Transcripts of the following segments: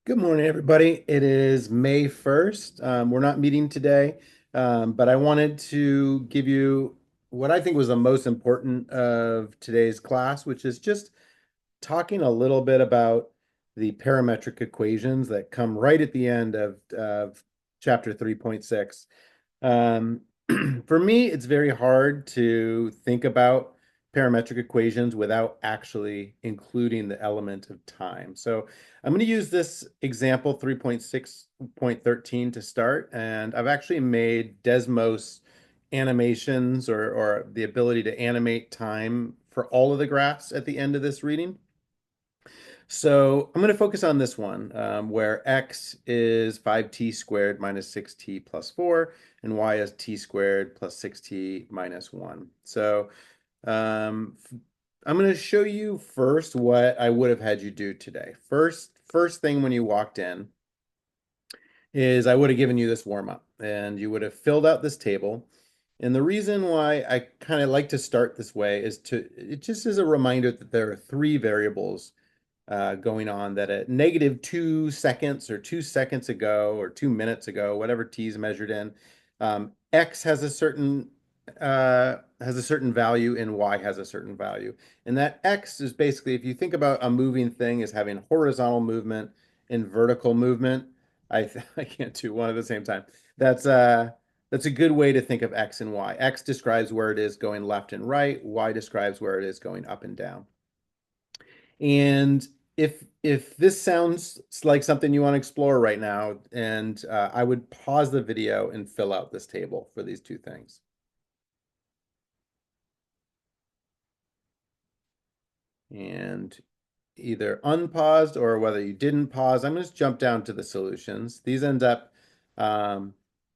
Good morning, everybody. It is May 1st. We're not meeting today, but I wanted to give you what I think was the most important of today's class, which is just talking a little bit about the parametric equations that come right at the end of chapter 3.6. Um, for me, it's very hard to think about parametric equations without actually including the element of time. So I'm going to use this example 3.6.13 to start, and I've actually made Desmos animations or the ability to animate time for all of the graphs at the end of this reading. So I'm going to focus on this one where x is 5t squared minus 6t plus 4, and y is t squared plus 6t minus 1. So um, I'm going to show you first what I would have had you do today. First thing when you walked in is I would have given you this warm up, and you would have filled out this table. And the reason why I kind of like to start this way is it just is a reminder that there are three variables going on that at negative 2 seconds or 2 seconds ago or 2 minutes ago, whatever t is measured in, x has a certain value and y has a certain value. And that x is basically, if you think about a moving thing as having horizontal movement and vertical movement, I can't do one at the same time. That's uh that's a good way to think of x and y. X describes where it is going left and right. Y describes where it is going up and down. And if this sounds like something you want to explore right now, and I would pause the video and fill out this table for these two things. And either unpaused or whether you didn't pause, I'm going to jump down to the solutions. These end up um,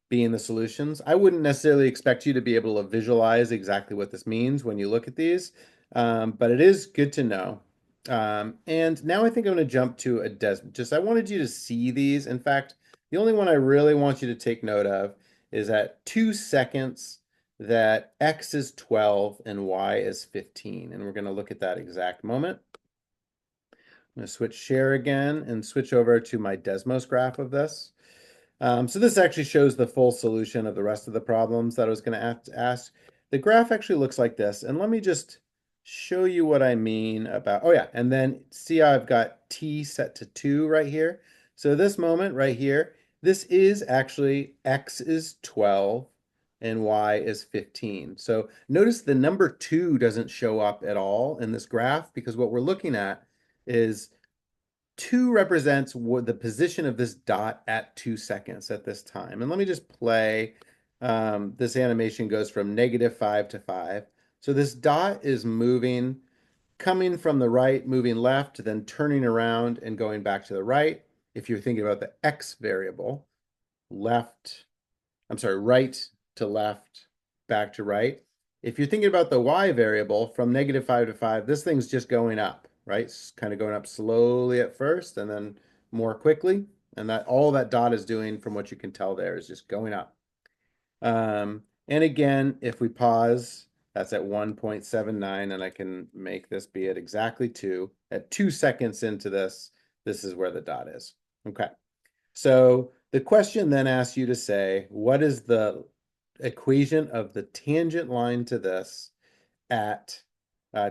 being the solutions. I wouldn't necessarily expect you to be able to visualize exactly what this means when you look at these, but it is good to know. And now I think I'm going to jump to a Desmos. Just I wanted you to see these. In fact, the only one I really want you to take note of is at 2 seconds that X is 12 and Y is 15. And we're going to look at that exact moment. I'm going to switch share again and switch over to my Desmos graph of this. So this actually shows the full solution of the rest of the problems that I was going to ask. The graph actually looks like this. And let me just show you what I mean about, oh yeah, and then see how I've got t set to 2 right here. So this moment right here, this is actually x is 12 and y is 15. So notice the number 2 doesn't show up at all in this graph because what we're looking at is 2 represents the position of this dot at 2 seconds at this time. And let me just play. This animation goes from -5 to 5. So this dot is moving, coming from the right, moving left, then turning around and going back to the right. If you're thinking about the x variable, left, I'm sorry, right to left, back to right. If you're thinking about the y variable from -5 to 5, this thing's just going up, right? It's kind of going up slowly at first and then more quickly. And that all that dot is doing, from what you can tell there, is just going up. And again, if we pause, that's at 1.79, and I can make this be at exactly 2. At 2 seconds into this, this is where the dot is. Okay. So the question then asks you to say, what is the equation of the tangent line to this at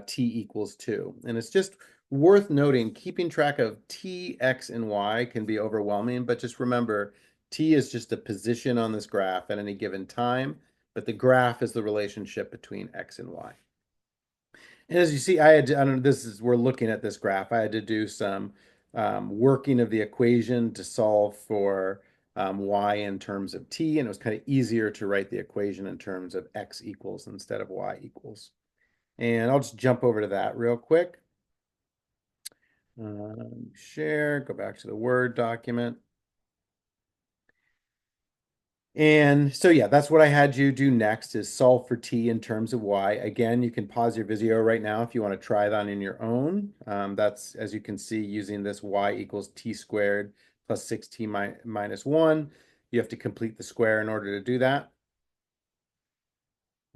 t equals 2? And it's just worth noting, keeping track of t, x, and y can be overwhelming, but just remember, t is just a position on this graph at any given time, but the graph is the relationship between x and y. And as you see, I don't know, we're looking at this graph. I had to do some working of the equation to solve for y in terms of t, and it was kind of easier to write the equation in terms of x equals instead of y equals. And I'll just jump over to that real quick. Share, go back to the Word document. And so, yeah, that's what I had you do next is solve for t in terms of y. Again, you can pause your video right now if you want to try that on your own. That's, as you can see, using this y equals t squared plus 6t minus 1. You have to complete the square in order to do that.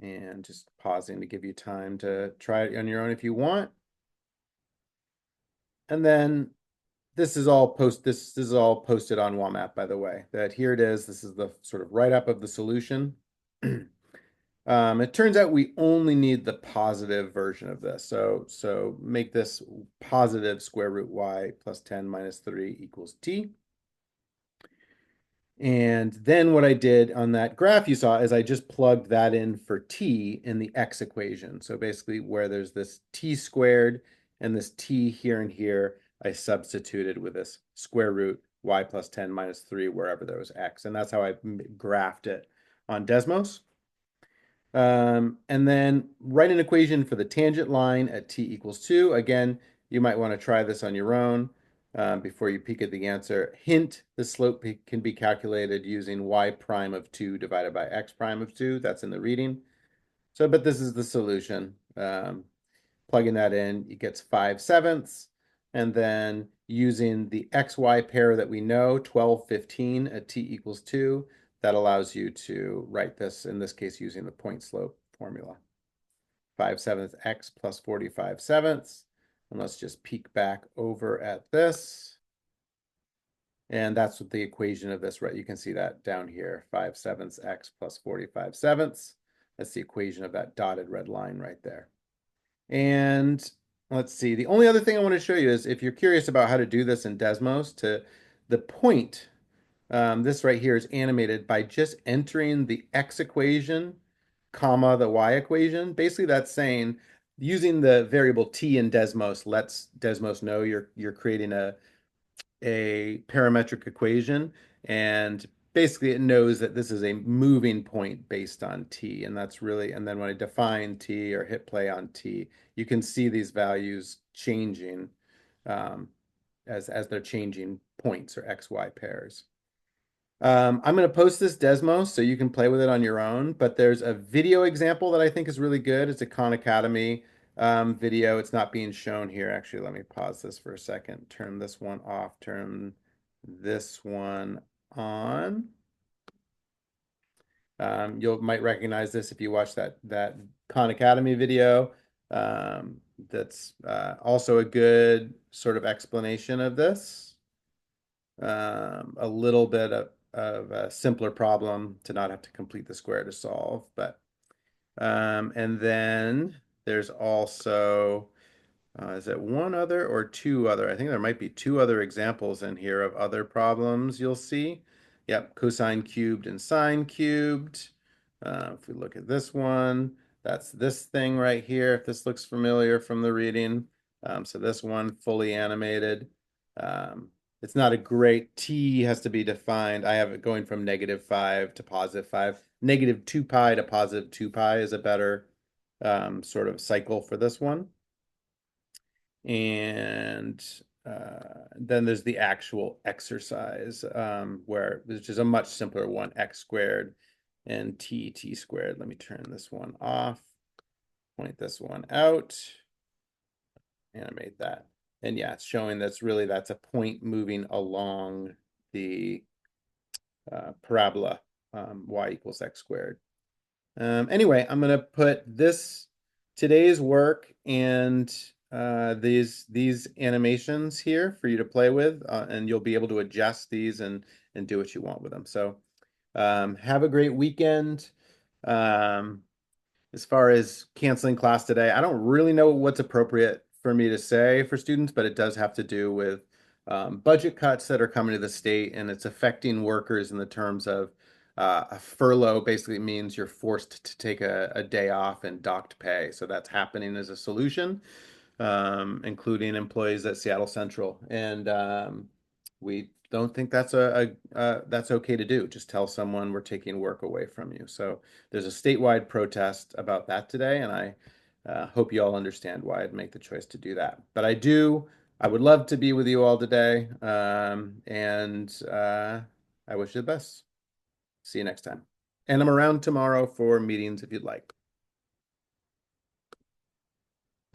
And just pausing to give you time to try it on your own if you want. And then this is all posted on WAMAP, by the way. That here it is. This is the sort of write-up of the solution. It turns out we only need the positive version of this. So make this positive square root y plus 10 minus 3 equals t. And then what I did on that graph you saw is I just plugged that in for t in the x equation. So basically where there's this t squared and this t here and here, I substituted with this square root y plus 10 minus 3 wherever there was x. And that's how I graphed it on Desmos. And then write an equation for the tangent line at t equals 2. Again, you might want to try this on your own before you peek at the answer. Hint, the slope can be calculated using y prime of 2 divided by x prime of 2. That's in the reading. So, but this is the solution. Plugging that in, it gets 5/7. And then using the xy pair that we know, 12, 15 at t equals 2, that allows you to write this, in this case, using the point slope formula. 5/7 x plus 45/7. And let's just peek back over at this. And that's what the equation of this, right? You can see that down here, 5/7 x plus 45/7. That's the equation of that dotted red line right there. And let's see, the only other thing I want to show you is if you're curious about how to do this in Desmos, to the point, this right here is animated by just entering the x equation, comma, the y equation. Basically, that's saying using the variable t in Desmos lets Desmos know you're creating a parametric equation, and basically it knows that this is a moving point based on t, and that's really, and then when I define t or hit play on t, you can see these values changing um, as they're changing points or xy pairs. I'm going to post this Desmos so you can play with it on your own, but there's a video example that I think is really good. It's a Khan Academy video. It's not being shown here. Actually, let me pause this for a second. Turn this one off. Turn this one on. You might recognize this if you watch that Khan Academy video. That's also a good sort of explanation of this. A little bit of a simpler problem to not have to complete the square to solve. But and then there's also is it one other or two other? I think there might be two other examples in here of other problems you'll see. Yep, cosine cubed and sine cubed. If we look at this one, that's this thing right here, if this looks familiar from the reading. So this one fully animated. It's not a great t has to be defined. I have it going from -5 to +5. -2 pi to +2 pi is a better sort of cycle for this one. And then there's the actual exercise which is a much simpler one, x squared and t squared. Let me turn this one off, point this one out, animate that. And yeah, it's showing that's a point moving along the parabola y equals x squared. Anyway, I'm going to put today's work and these animations here for you to play with, and you'll be able to adjust these and do what you want with them. So have a great weekend. As far as canceling class today, I don't really know what's appropriate for me to say for students, but it does have to do with budget cuts that are coming to the state, and it's affecting workers in the terms of a furlough basically means you're forced to take a day off and docked pay. So that's happening as a solution, including employees at Seattle Central. And we don't think that's that's okay to do. Just tell someone we're taking work away from you. So there's a statewide protest about that today, and I hope you all understand why I'd make the choice to do that. But I would love to be with you all today, and I wish you the best. See you next time. And I'm around tomorrow for meetings if you'd like.